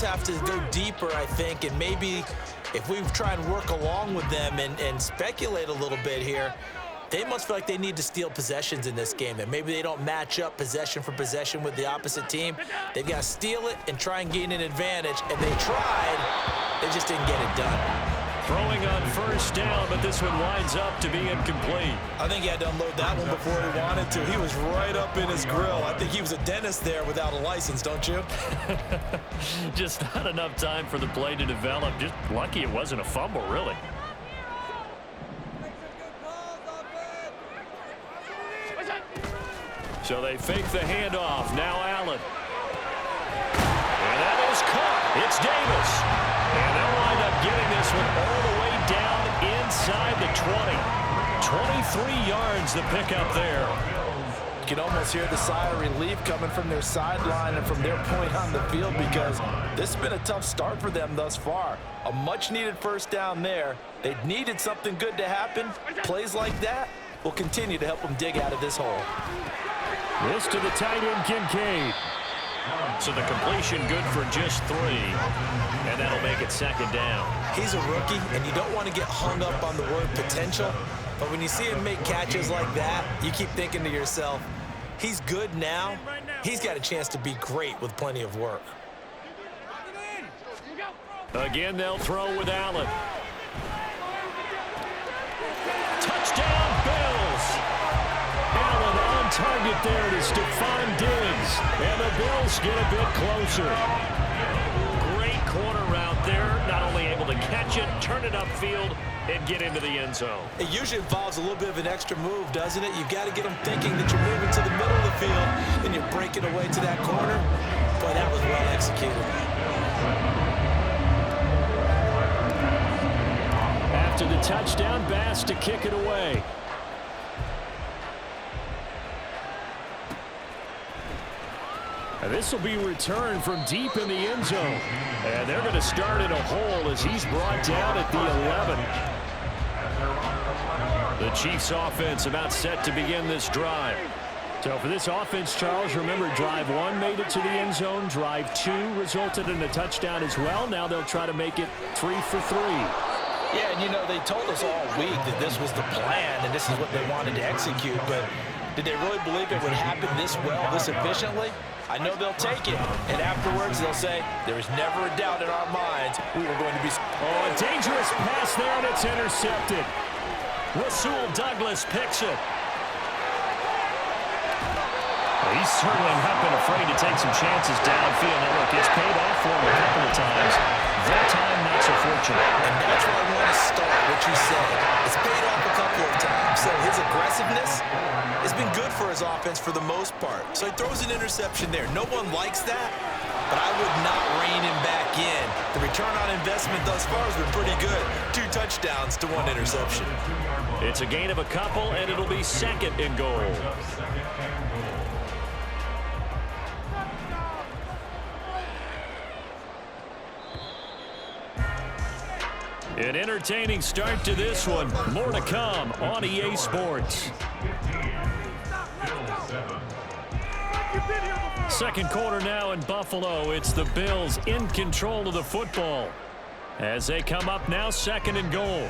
almost have to go deeper, I think, and maybe if we try and work along with them and speculate a little bit here, they must feel like they need to steal possessions in this game, that maybe they don't match up possession for possession with the opposite team. They've got to steal it and try and gain an advantage, and they tried. They just didn't get it done. Throwing on first down, but this one winds up to be incomplete. I think he had to unload that one before he wanted to. He was right up in his grill. I think he was a dentist there without a license, don't you? Just not enough time for the play to develop. Just lucky it wasn't a fumble, really. So they fake the handoff. Now Allen. And that is caught. It's Davis. And they'll wind up getting this one all the way down inside the 20. 23 yards the pickup there. You can almost hear the sigh of relief coming from their sideline and from their point on the field, because this has been a tough start for them thus far. A much-needed first down there. They needed something good to happen. Plays like that will continue to help them dig out of this hole. This to the tight end, Kincaid. So the completion good for just 3. And that'll make it second down. He's a rookie, and you don't want to get hung up on the word potential. But when you see him make catches like that, you keep thinking to yourself, he's good now. He's got a chance to be great with plenty of work. Again, they'll throw with Allen. Touchdown, Bills. Allen on target there to Stephon Diggs. And the Bills get a bit closer. Great corner route there. Not only able to catch it, turn it upfield, and get into the end zone. It usually involves a little bit of an extra move, doesn't it? You've got to get them thinking that you're moving to the middle of the field, and you're breaking away to that corner. Boy, that was well executed. After the touchdown, Bass to kick it away. This will be returned from deep in the end zone. And they're going to start in a hole as he's brought down at the 11. The Chiefs offense about set to begin this drive. So for this offense, Charles, remember drive 1 made it to the end zone. Drive 2 resulted in a touchdown as well. Now they'll try to make it 3 for 3. Yeah, and you know, they told us all week that this was the plan and this is what they wanted to execute, but did they really believe it would happen this well, this efficiently? I know they'll take it, and afterwards they'll say, there was never a doubt in our minds we were going to be... Oh, a dangerous pass there, and it's intercepted. Rasul Douglas picks it. He's certainly not been afraid to take some chances downfield. Now, look, it's paid off for him a couple of times. That time, not so fortunate. And that's where I want to start, what you said. It's paid off a couple of times. So his aggressiveness has been good for his offense for the most part. So he throws an interception there. No one likes that, but I would not rein him back in. The return on investment thus far has been pretty good. 2 touchdowns to 1 interception. It's a gain of a couple, and it'll be second and goal. An entertaining start to this one. More to come on EA Sports. Second quarter now in Buffalo. It's the Bills in control of the football as they come up now, second and goal.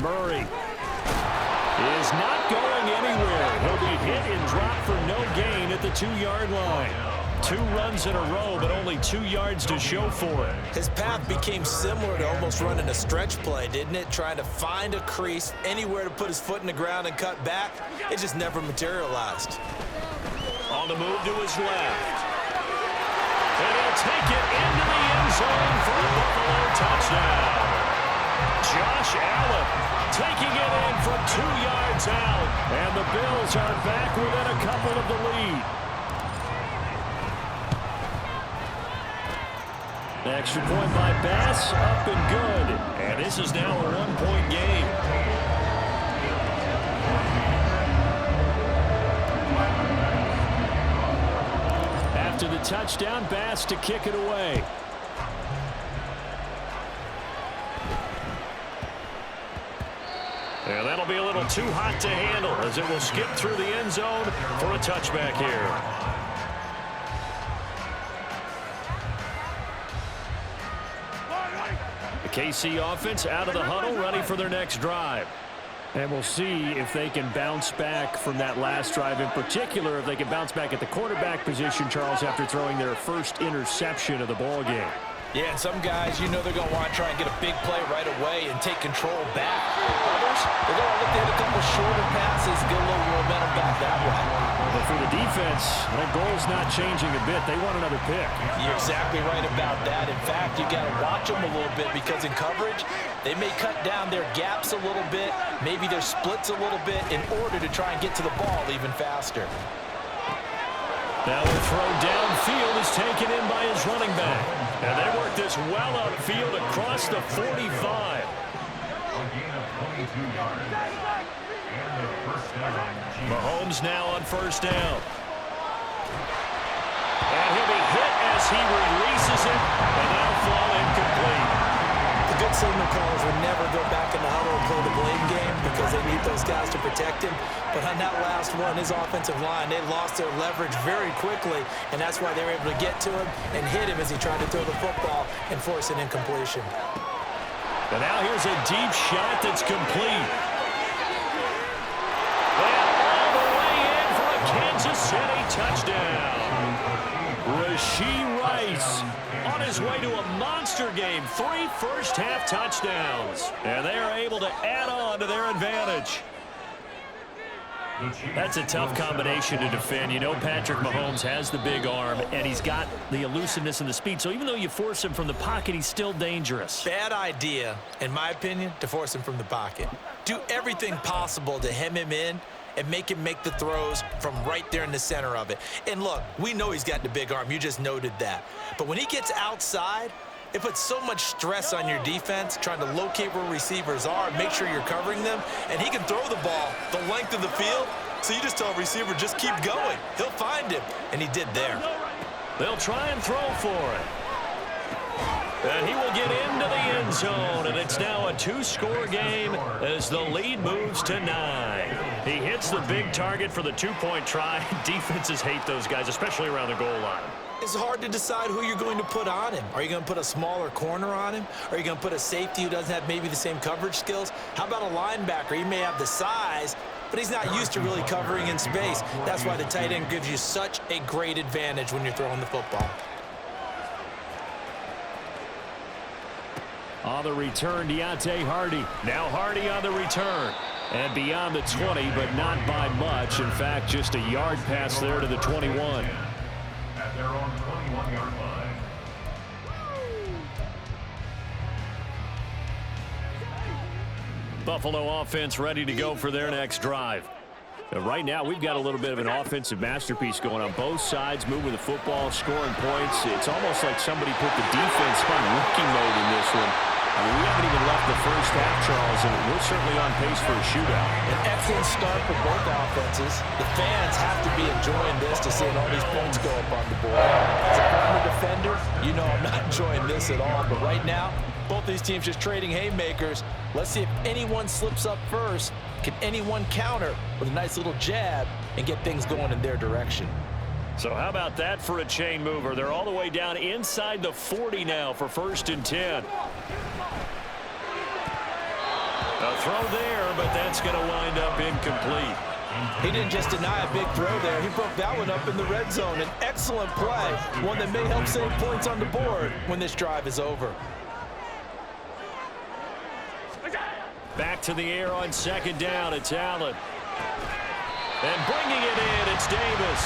Murray is not going anywhere. He'll be hit and dropped for no gain at the 2-yard line. 2 runs in a row, but only 2 yards to show for it. His path became similar to almost running a stretch play, didn't it? Trying to find a crease, anywhere to put his foot in the ground and cut back. It just never materialized. On the move to his left. And he'll take it into the end zone for a Buffalo touchdown. Josh Allen taking it in from 2 yards out. And the Bills are back within a couple of the lead. Extra point by Bass, up and good. And this is now a 1-point game. After the touchdown, Bass to kick it away. And that'll be a little too hot to handle as it will skip through the end zone for a touchback here. The KC offense out of the huddle, ready for their next drive. And we'll see if they can bounce back from that last drive. In particular, if they can bounce back at the quarterback position, Charles, after throwing their first interception of the ball game. Yeah, and some guys, you know they're going to want to try and get a big play right away and take control back. Others, they're going to look at a couple shorter passes, get a little momentum back that way. But for the defense, that goal's not changing a bit. They want another pick. You're exactly right about that. In fact, you got to watch them a little bit because in coverage, they may cut down their gaps a little bit, maybe their splits a little bit in order to try and get to the ball even faster. Now the throw downfield is taken in by his running back. And they work this well upfield across the 45. Mahomes now on first down. And he'll be hit as he releases it, and that'll fall incomplete. The good signal callers would never go back in the huddle and play the blame game because they need those guys to protect him. But on that last one, his offensive line, they lost their leverage very quickly, and that's why they were able to get to him and hit him as he tried to throw the football and force an incompletion. And now here's a deep shot that's complete. And all the way in for a Kansas City touchdown. Rashee Rice on his way to a monster game. 3 first-half touchdowns. And they are able to add on to their advantage. That's a tough combination to defend. You know Patrick Mahomes has the big arm, and he's got the elusiveness and the speed. So even though you force him from the pocket, he's still dangerous. Bad idea, in my opinion, to force him from the pocket. Do everything possible to hem him in and make him make the throws from right there in the center of it. And look, we know he's got the big arm. You just noted that. But when he gets outside, it puts so much stress on your defense trying to locate where receivers are, make sure you're covering them, and he can throw the ball the length of the field, so you just tell a receiver, just keep going. He'll find him, and he did there. They'll try and throw for it. And he will get into the end zone, and it's now a 2-score game as the lead moves to 9. He hits the big target for the 2-point try. Defenses hate those guys, especially around the goal line. It's hard to decide who you're going to put on him. Are you going to put a smaller corner on him? Are you going to put a safety who doesn't have maybe the same coverage skills? How about a linebacker? He may have the size, but he's not used to really covering in space. That's why the tight end gives you such a great advantage when you're throwing the football. On the return, Deontay Hardy. Now Hardy on the return. And beyond the 20, but not by much. In fact, just a yard pass there to the 21. At their own 21-yard line. Buffalo offense ready to go for their next drive. Right now, we've got a little bit of an offensive masterpiece going on. Both sides moving the football, scoring points. It's almost like somebody put the defense on rookie mode in this one. I mean, we haven't even left the first half, Charles, and we're certainly on pace for a shootout. An excellent start for both offenses. The fans have to be enjoying this to seeing all these points go up on the board. As a former defender, you know I'm not enjoying this at all. But right now, both these teams just trading haymakers. Let's see if anyone slips up first. Can anyone counter with a nice little jab and get things going in their direction? So how about that for a chain mover? They're all the way down inside the 40 now for 1st and 10. A throw there, but that's going to wind up incomplete. He didn't just deny a big throw there. He broke that one up in the red zone. An excellent play, one that may help save points on the board when this drive is over. Back to the air on 2nd down. It's Allen. And bringing it in, it's Davis.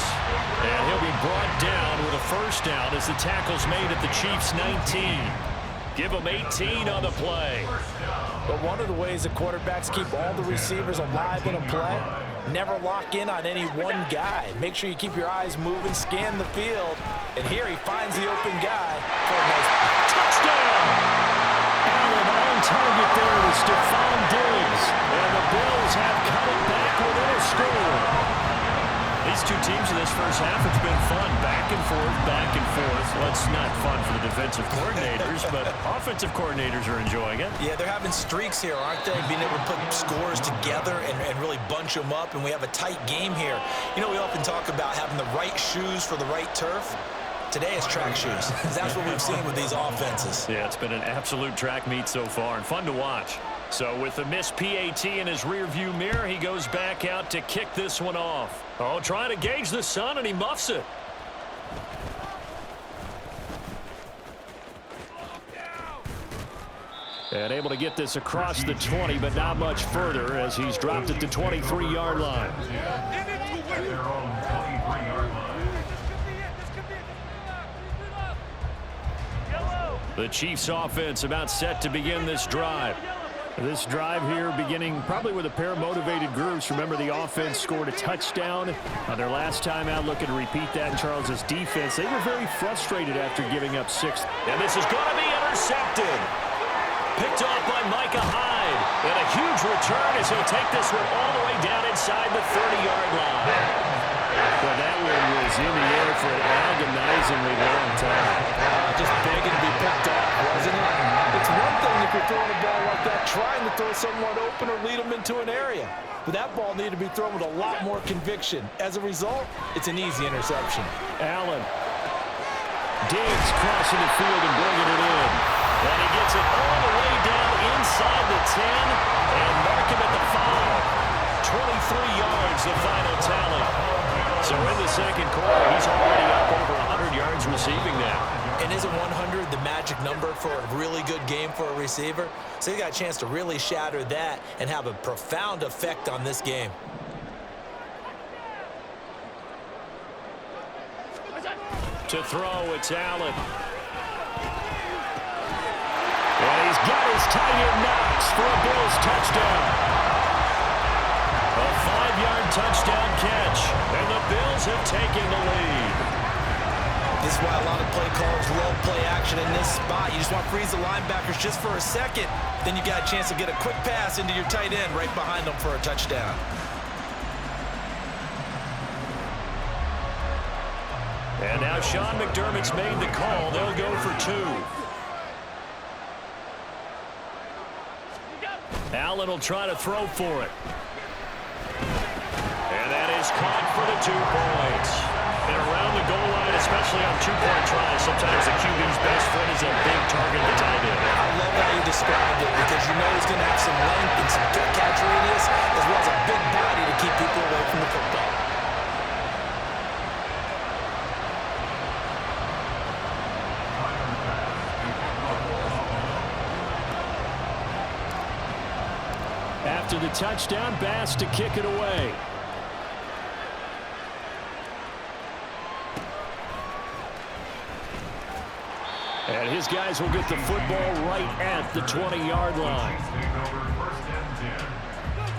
And he'll be brought down with a 1st down as the tackle's made at the Chiefs' 19. Give them 18 on the play. But one of the ways the quarterbacks keep all the receivers alive in a play, never lock in on any one guy. Make sure you keep your eyes moving, scan the field. And here he finds the open guy for a nice touchdown. Allen on target there with Stephon Diggs. And the Bills have cut it back within a score. The These two teams in this first half, it's been fun. Back and forth, back and forth. Well, it's not fun for the defensive coordinators, but offensive coordinators are enjoying it. Yeah, they're having streaks here, aren't they? Being able to put scores together and really bunch them up, and we have a tight game here. You know, we often talk about having the right shoes for the right turf. Today it's track shoes. That's what we've seen with these offenses. Yeah, it's been an absolute track meet so far and fun to watch. So with the missed PAT in his rearview mirror, he goes back out to kick this one off. Oh, trying to gauge the sun, and he muffs it. And able to get this across the 20, but not much further as he's dropped at the 23-yard line. The Chiefs offense about set to begin this drive. This drive here beginning probably with a pair of motivated groups. Remember, the offense scored a touchdown on their last time out, looking to repeat that in Charles's defense. They were very frustrated after giving up 6. And this is going to be intercepted. Picked off by Micah Hyde. And a huge return as he'll take this one all the way down inside the 30-yard line. Well, that one was in the air for an agonizingly long time. Just begging to be picked off, wasn't it? It's one thing if you're throwing a ball like that, trying to throw someone open or lead them into an area. But that ball needed to be thrown with a lot more conviction. As a result, it's an easy interception. Allen. Diggs crossing the field and bringing it in. And he gets it all the way down inside the 10 and mark him at the 5. 23 yards, the final tally. So in the second quarter, he's already up over 100 yards receiving now. And isn't 100 the magic number for a really good game for a receiver? So he got a chance to really shatter that and have a profound effect on this game. To throw, it's Allen. And he's got his tight end Knox for a Bills touchdown. A 5-yard touchdown catch, and the Bills have taken the lead. This is why a lot of play callers love play action in this spot. You just want to freeze the linebackers just for a second. Then you got a chance to get a quick pass into your tight end right behind them for a touchdown. And now Sean McDermott's made the call. They'll go for 2. Allen will try to throw for it. And that is caught for the 2 points. And around the goal line, especially on 2-point tries, sometimes the QB's best friend is a big target at the tight end. I love how you described it because you know he's going to have some length and some catch radius as well as a big body to keep people away from the football. After the touchdown, Bass to kick it away. And his guys will get the football right at the 20-yard line.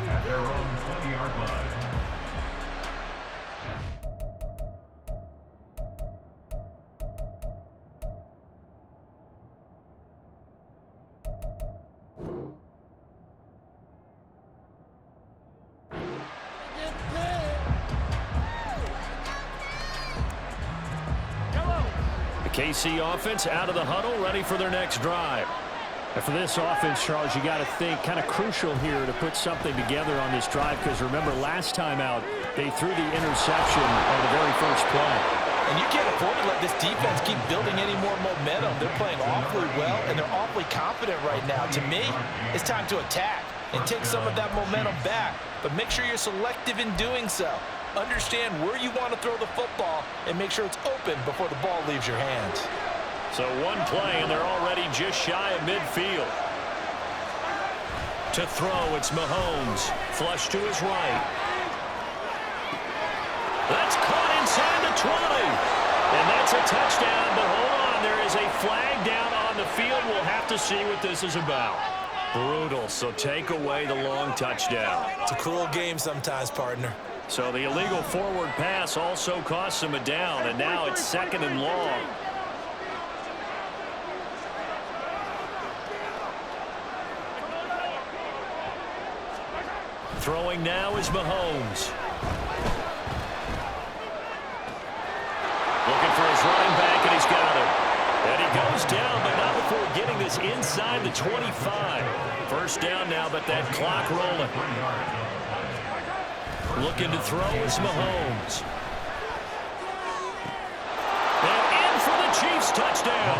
At their own 20-yard line. KC offense out of the huddle, ready for their next drive. And for this offense, Charles, you got to think kind of crucial here to put something together on this drive because remember last time out they threw the interception on the very first play. And you can't afford to let this defense keep building any more momentum. They're playing awfully well and they're awfully confident right now. To me, it's time to attack and take some of that momentum back, but make sure you're selective in doing so. Understand where you want to throw the football and make sure it's open before the ball leaves your hands. So one play and they're already just shy of midfield. To throw, it's Mahomes. Flush to his right. That's caught inside the 20. And that's a touchdown, but hold on. There is a flag down on the field. We'll have to see what this is about. Brutal, so take away the long touchdown. It's a cruel game sometimes, partner. So the illegal forward pass also costs him a down, and now it's 2nd and long. Throwing now is Mahomes. is inside the 25. First down now, but that clock rolling. Looking to throw is Mahomes. And in for the Chiefs touchdown.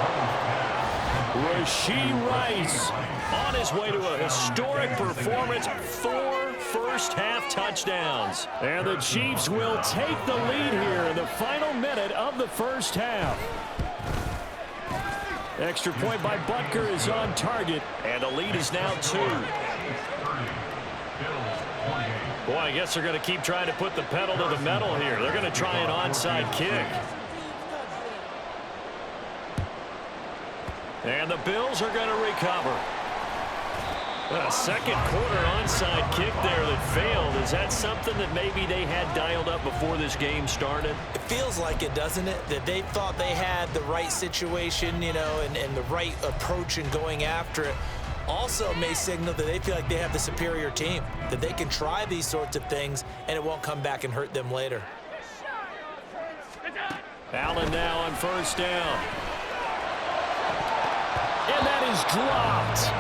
Rashee Rice on his way to a historic performance. 4 first-half touchdowns. And the Chiefs will take the lead here in the final minute of the first half. Extra point by Butker is on target, and the lead is now 2. Boy, I guess they're going to keep trying to put the pedal to the metal here. They're going to try an onside kick. And the Bills are going to recover. A second quarter onside kick there that failed. Is that something that maybe they had dialed up before this game started? It feels like it, doesn't it? That they thought they had the right situation, you know, and the right approach in going after it. Also may signal that they feel like they have the superior team, that they can try these sorts of things and it won't come back and hurt them later. Allen now on first down. And that is dropped.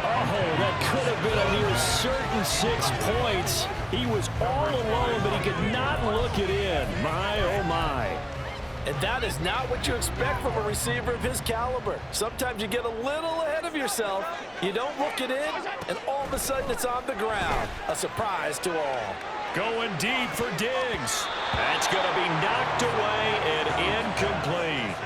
Oh, that could have been a near certain 6 points. He was all alone, but he could not look it in. My, oh, my. And that is not what you expect from a receiver of his caliber. Sometimes you get a little ahead of yourself. You don't look it in, and all of a sudden it's on the ground. A surprise to all. Going deep for Diggs. That's going to be knocked away and incomplete.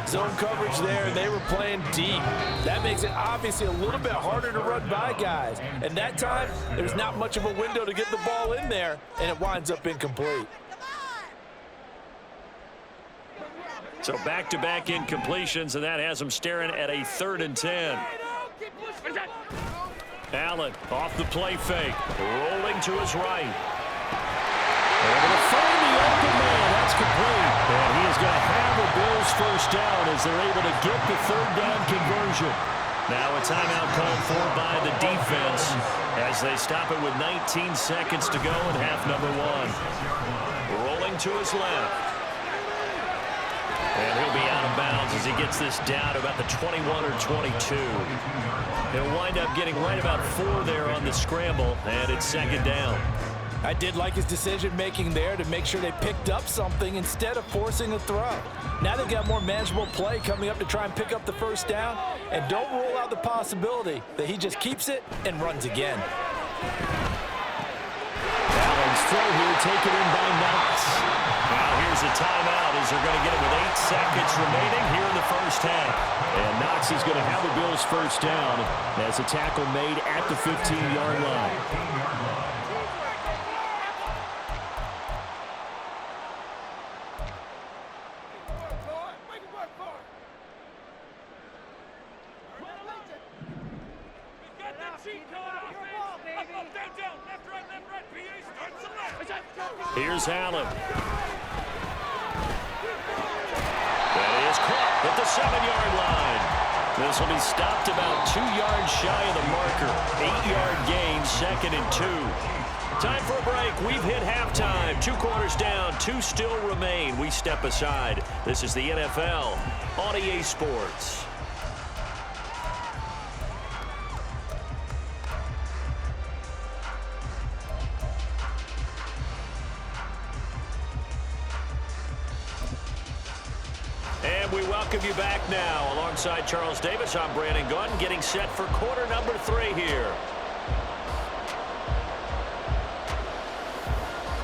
Zone coverage there, and they were playing deep. That makes it obviously a little bit harder to run by guys. And that time, there's not much of a window to get the ball in there, and it winds up incomplete. So back-to-back incompletions, and that has them staring at a 3rd and 10. Allen off the play fake, rolling to his right. Able to find the open man. That's complete. And he is going to have a Bills first down as they're able to get the 3rd down conversion. Now a timeout called for by the defense as they stop it with 19 seconds to go in half number 1. Rolling to his left. And he'll be out of bounds as he gets this down to about the 21 or 22. He'll wind up getting right about 4 there on the scramble, and it's 2nd down. I did like his decision-making there to make sure they picked up something instead of forcing a throw. Now they've got more manageable play coming up to try and pick up the first down, and don't rule out the possibility that he just keeps it and runs again. Allen's throw here taken in by Knox. Now here's a timeout as they're going to get it with 8 seconds remaining here in the first half. And Knox is going to have the Bills first down as a tackle made at the 15-yard line. Here's Allen. That is caught at the 7-yard line. This will be stopped about 2 yards shy of the marker. 8-yard gain, 2nd and 2. Time for a break. We've hit halftime. 2 quarters down, 2 still remain. We step aside. This is the NFL on EA Sports. And we welcome you back now. Alongside Charles Davis, I'm Brandon Gunn, getting set for quarter number 3 here.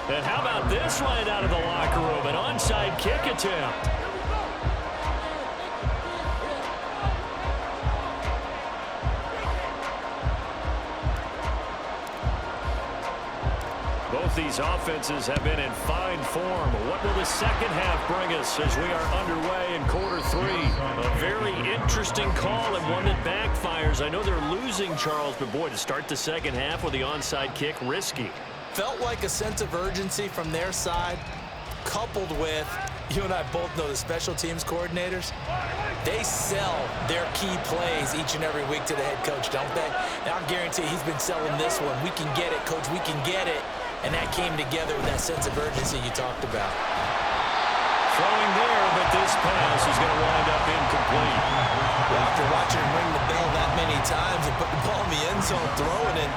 And how about this line out of the locker room? An onside kick attempt. Both these offenses have been in fine form. What will the second half bring us as we are underway in quarter 3? A very interesting call and one that backfires. I know they're losing, Charles, but boy, to start the second half with the onside kick, risky. Felt like a sense of urgency from their side, coupled with, you and I both know the special teams coordinators, they sell their key plays each and every week to the head coach, don't they? Now, I guarantee he's been selling this one. We can get it, coach, we can get it. And that came together with that sense of urgency you talked about. Throwing there, but this pass is going to wind up incomplete. Well, after watching him ring the bell that many times and put the ball in the end zone throwing it,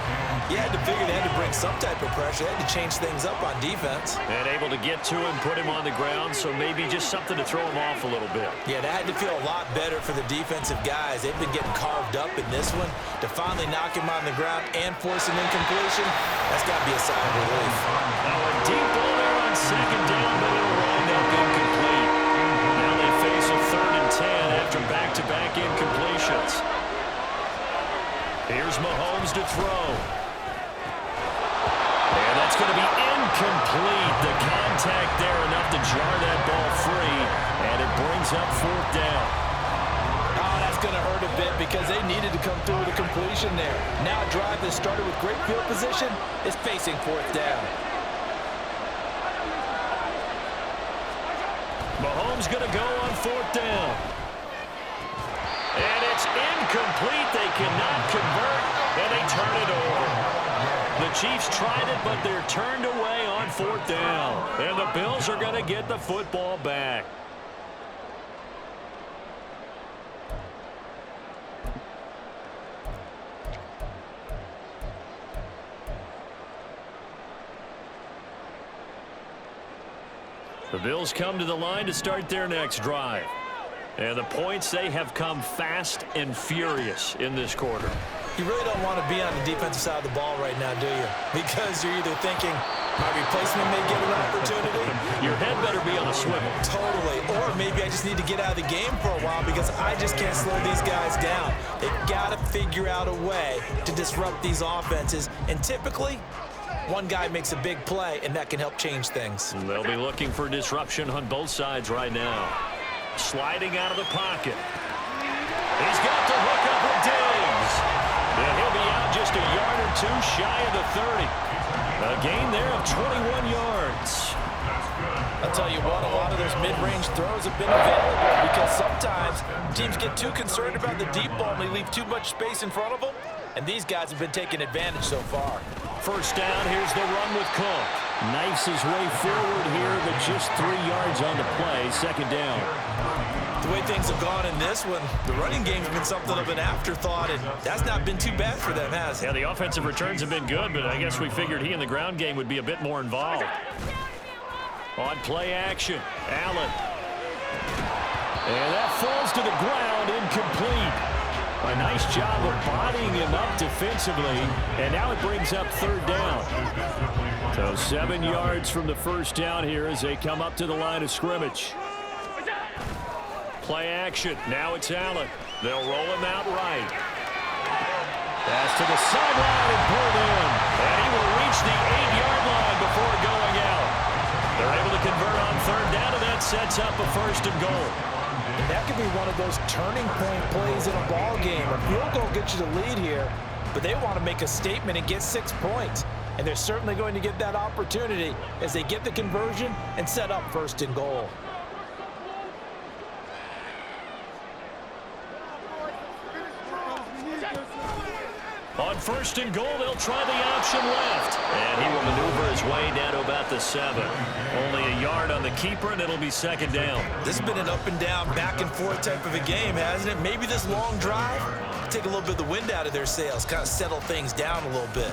you had to figure they had to bring some type of pressure. They had to change things up on defense. And able to get to him, put him on the ground, so maybe just something to throw him off a little bit. Yeah, that had to feel a lot better for the defensive guys. They've been getting carved up in this one. To finally knock him on the ground and force an incompletion, that's got to be a sign of relief. Now a deep ball there on second down, but it'll wind up incomplete. Now they face a 3rd and 10 after back-to-back incompletions. Here's Mahomes to throw. And that's going to be incomplete. The contact there enough to jar that ball free, and it brings up 4th down. Oh, that's going to hurt a bit because they needed to come through with a completion there. Now a drive that started with great field position is facing 4th down. Mahomes going to go on 4th down. And it's incomplete. They cannot convert, and they turn it over. The Chiefs tried it, but they're turned away on 4th down. And the Bills are going to get the football back. The Bills come to the line to start their next drive. And the points, they have come fast and furious in this quarter. You really don't want to be on the defensive side of the ball right now, do you? Because you're either thinking, my replacement may get an opportunity. Your head better be on a swivel. Totally. Or maybe I just need to get out of the game for a while because I just can't slow these guys down. They've got to figure out a way to disrupt these offenses. And typically, one guy makes a big play, and that can help change things. And they'll be looking for disruption on both sides right now. Sliding out of the pocket. He's got the hook up with Diggs. And he'll be out just a yard or two shy of the 30. A gain there of 21 yards. I'll tell you what, a lot of those mid-range throws have been available because sometimes teams get too concerned about the deep ball and they leave too much space in front of them, and these guys have been taking advantage so far. First down, here's the run with Cook. Knifes his way forward here, but just 3 yards on the play, 2nd down. The way things have gone in this one, the running game's been something of an afterthought, and that's not been too bad for them, has it? Yeah, the offensive returns have been good, but I guess we figured he in the ground game would be a bit more involved. On play action, Allen. And that falls to the ground, incomplete. A nice job of bodying him up defensively, and now it brings up 3rd down. So 7 yards from the first down here as they come up to the line of scrimmage. Play action. Now it's Allen. They'll roll him out right. Pass to the sideline and pulled in. And he will reach the 8-yard line before going out. They're able to convert on 3rd down, and that sets up a 1st and goal. And that could be one of those turning point plays in a ball game. A field goal gets you the lead here, but they want to make a statement and get 6 points. And they're certainly going to get that opportunity as they get the conversion and set up 1st and goal. On 1st and goal, they'll try the option left. And he will maneuver his way down to about the 7. Only a yard on the keeper, and it'll be 2nd down. This has been an up and down, back and forth type of a game, hasn't it? Maybe this long drive, take a little bit of the wind out of their sails, kind of settle things down a little bit.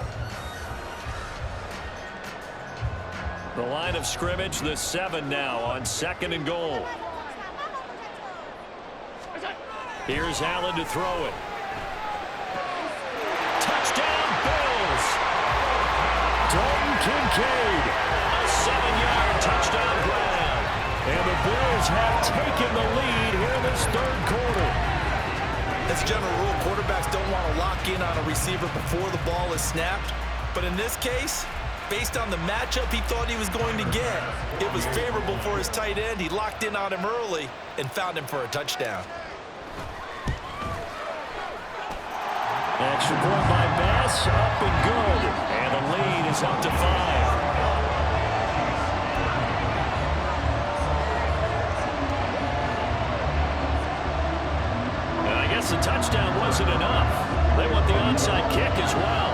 The line of scrimmage, the 7 now on 2nd and goal. Here's Allen to throw it. Touchdown, Bills! Dalton Kincaid, a 7-yard touchdown grab. And the Bills have taken the lead here in this 3rd quarter. As a general rule, quarterbacks don't want to lock in on a receiver before the ball is snapped. But in this case, based on the matchup he thought he was going to get, it was favorable for his tight end. He locked in on him early and found him for a touchdown. Extra point by Bass, up and good. And the lead is up to 5. And I guess the touchdown wasn't enough. They want the onside kick as well.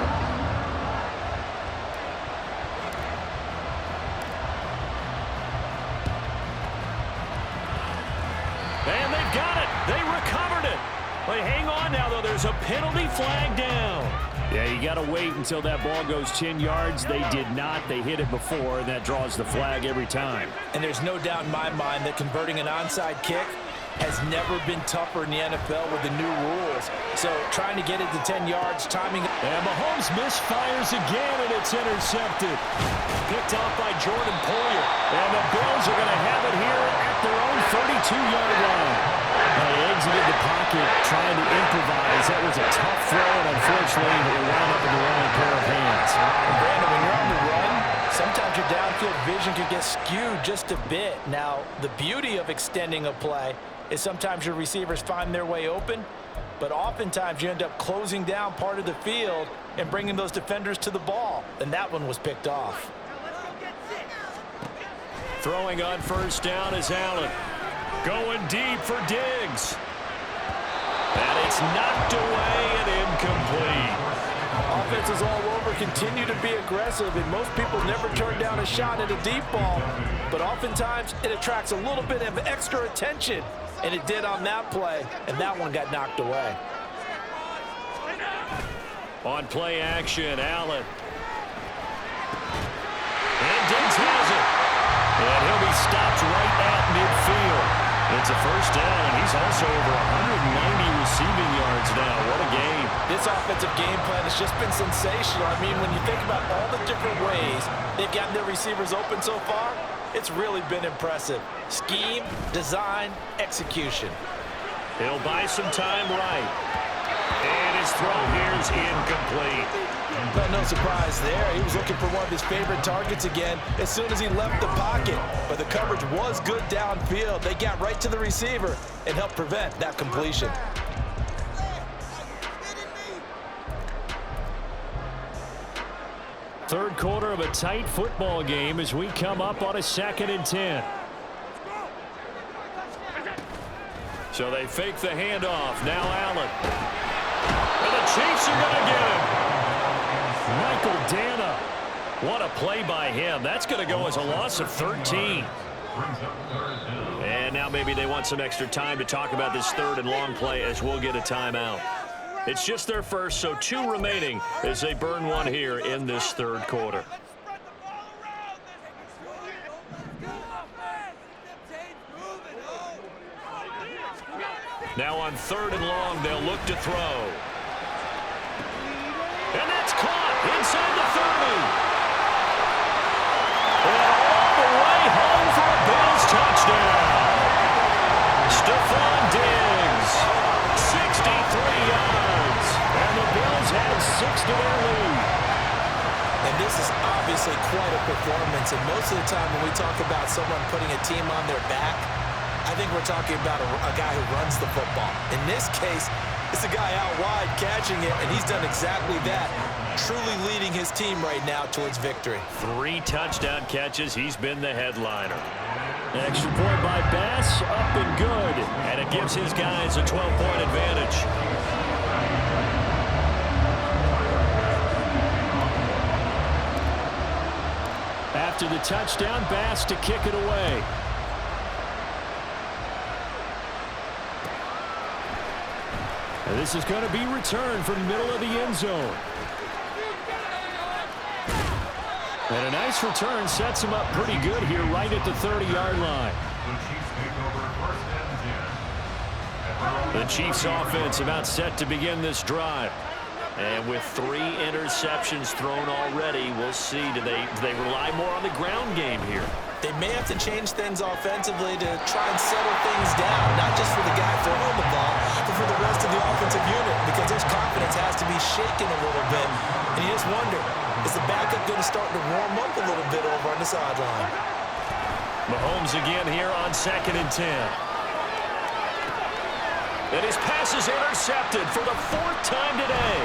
And they've got it. They recovered it. But hang on now, though. There's a penalty flag down. Yeah, you got to wait until that ball goes 10 yards. They did not. They hit it before, and that draws the flag every time. And there's no doubt in my mind that converting an onside kick has never been tougher in the NFL with the new rules. So trying to get it to 10 yards, timing. And Mahomes misfires again, and it's intercepted. Picked off by Jordan Poyer. And the Bills are going to have it here at their own 32-yard line. They exited the pocket trying to improvise. That was a tough throw, and unfortunately, it wound up in the wrong pair of hands. And Brandon, when you're on the run, sometimes your downfield vision can get skewed just a bit. Now, the beauty of extending a play is sometimes your receivers find their way open, but oftentimes you end up closing down part of the field and bringing those defenders to the ball, and that one was picked off. Throwing on first down is Allen. Going deep for Diggs. And it's knocked away and incomplete. Offenses all over continue to be aggressive, and most people never turn down a shot at a deep ball, but oftentimes it attracts a little bit of extra attention, and it did on that play, and that one got knocked away. On play action, Allen. And Diggs has it. And he'll be stopped right at midfield. It's a first down, and he's also over 190 receiving yards now. What a game. This offensive game plan has just been sensational. I mean, when you think about all the different ways they've gotten their receivers open so far, it's really been impressive. Scheme, design, execution. He'll buy some time right. And his throw here is incomplete. But no surprise there. He was looking for one of his favorite targets again as soon as he left the pocket. But the coverage was good downfield. They got right to the receiver and helped prevent that completion. Third quarter of a tight football game as we come up on a 2nd and 10. So they fake the handoff. Now Allen. And the Chiefs are going to get him. Michael Dana. What a play by him. That's going to go as a loss of 13. And now maybe they want some extra time to talk about this 3rd and long play as we'll get a timeout. It's just their first, so 2 remaining as they burn one here in this 3rd quarter. Now on 3rd and long, they'll look to throw. And that's caught inside the 30. And all the way home for a Bills touchdown. Stephon Diggs, 63 yards. And the Bills have 6 to their lead. And this is obviously quite a performance. And most of the time when we talk about someone putting a team on their back, I think we're talking about a guy who runs the football. In this case, it's a guy out wide catching it, and he's done exactly that, truly leading his team right now towards victory. 3 touchdown catches. He's been the headliner. Extra point by Bass, up and good. And it gives his guys a 12-point advantage. After the touchdown, Bass to kick it away. And this is going to be returned from the middle of the end zone. And a nice return sets him up pretty good here right at the 30-yard line. The Chiefs offense about set to begin this drive. And with 3 interceptions thrown already, we'll see. Do they rely more on the ground game here? They may have to change things offensively to try and settle things down, not just for the guy throwing the ball, but for the rest of the offensive unit, because his confidence has to be shaken a little bit. And you just wonder, is the backup going to start to warm up a little bit over on the sideline? Mahomes again here on 2nd and 10. And his pass is intercepted for the 4th time today.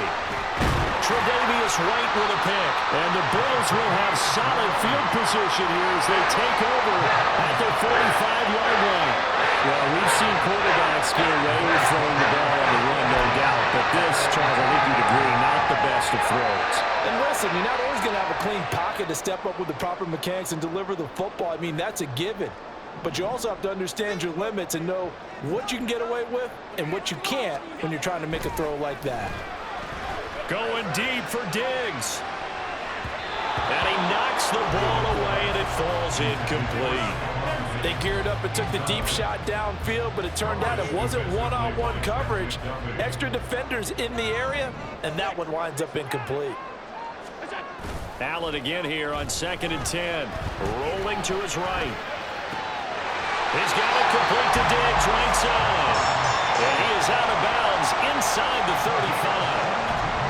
Tre'Davious White with a pick. And the Bills will have solid field position here as they take over at their 45-yard line. Well, we've seen quarterbacks get away with throwing the ball on the run, no doubt. But this, Charles, I think you'd agree, not the best of throws. And listen, you're not always going to have a clean pocket to step up with the proper mechanics and deliver the football. I mean, that's a given. But you also have to understand your limits and know what you can get away with and what you can't when you're trying to make a throw like that. Going deep for Diggs. And he knocks the ball away, and it falls incomplete. They geared up and took the deep shot downfield, but it turned out it wasn't one-on-one coverage. Extra defenders in the area, and that one winds up incomplete. Allen again here on 2nd and 10. Rolling to his right. He's got it complete to Diggs, right side. And he is out of bounds inside the 35.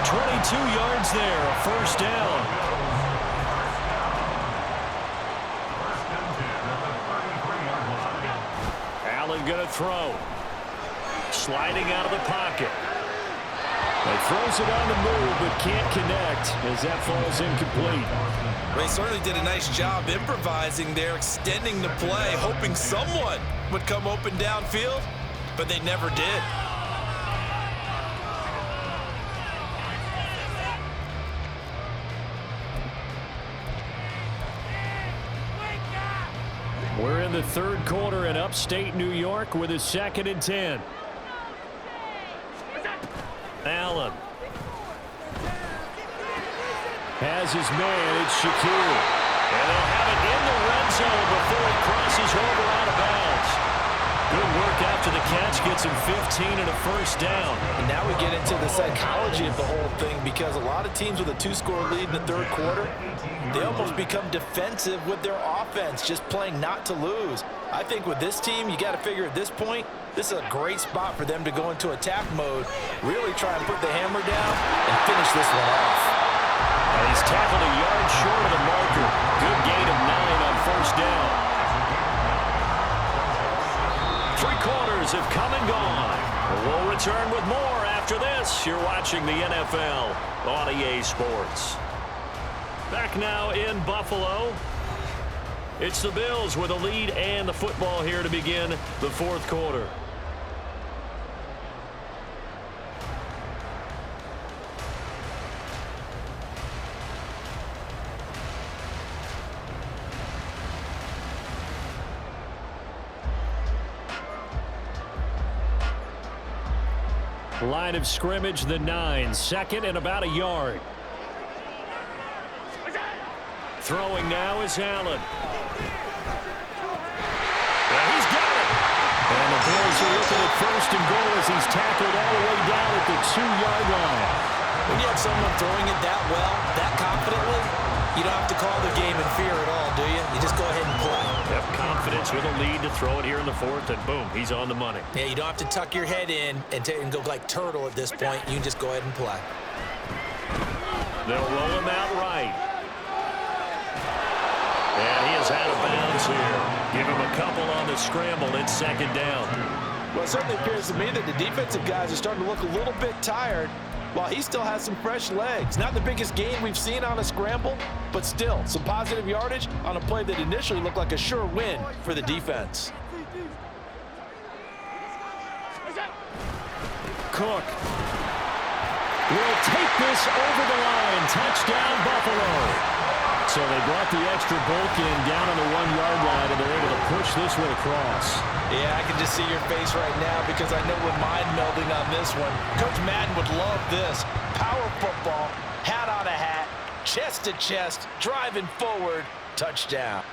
22 yards there, a first down. Allen going to throw. Sliding out of the pocket. He throws it on the move, but can't connect as that falls incomplete. They certainly did a nice job improvising there, extending the play, hoping someone would come open downfield, but they never did. We're in the third quarter in upstate New York with a 2nd and 10. Allen has his man. It's Shakir. And they'll have it in the red zone before he crosses over out of bounds. Good work after the catch. Gets him 15 and a first down. And now we get into the psychology of the whole thing, because a lot of teams with a 2-score lead in the third quarter, they almost become defensive with their offense, just playing not to lose. I think with this team, you got to figure at this point, this is a great spot for them to go into attack mode, really try and put the hammer down and finish this one off. And he's tackled a yard short of the marker. Good gain of 9 on first down. 3 quarters have come and gone. We'll return with more after this. You're watching the NFL on EA Sports. Back now in Buffalo. It's the Bills with a lead and the football here to begin the fourth quarter. Line of scrimmage, the 9. 2nd and about a yard. Throwing now is Allen. And he's got it. And the Bills are looking at 1st and goal as he's tackled all the way down at the 2-yard line. When you have someone throwing it that well, that confidently, you don't have to call the game in fear at all, do you? You just go ahead and play. Have confidence with a lead to throw it here in the 4th, and boom, he's on the money. Yeah, you don't have to tuck your head in and go like turtle at this point. You can just go ahead and play. They'll roll him out right. And he is out of bounds here. Give him a couple on the scramble. It's 2nd down. Well, it certainly appears to me that the defensive guys are starting to look a little bit tired, while he still has some fresh legs. Not the biggest gain we've seen on a scramble, but still some positive yardage on a play that initially looked like a sure win for the defense. Cook will take this over the line. Touchdown, Buffalo. So they brought the extra bulk in down on the 1-yard line, and they're able to push this one across. Yeah, I can just see your face right now, because I know we're mind melding on this one. Coach Madden would love this. Power football, hat on a hat, chest to chest, driving forward, touchdown.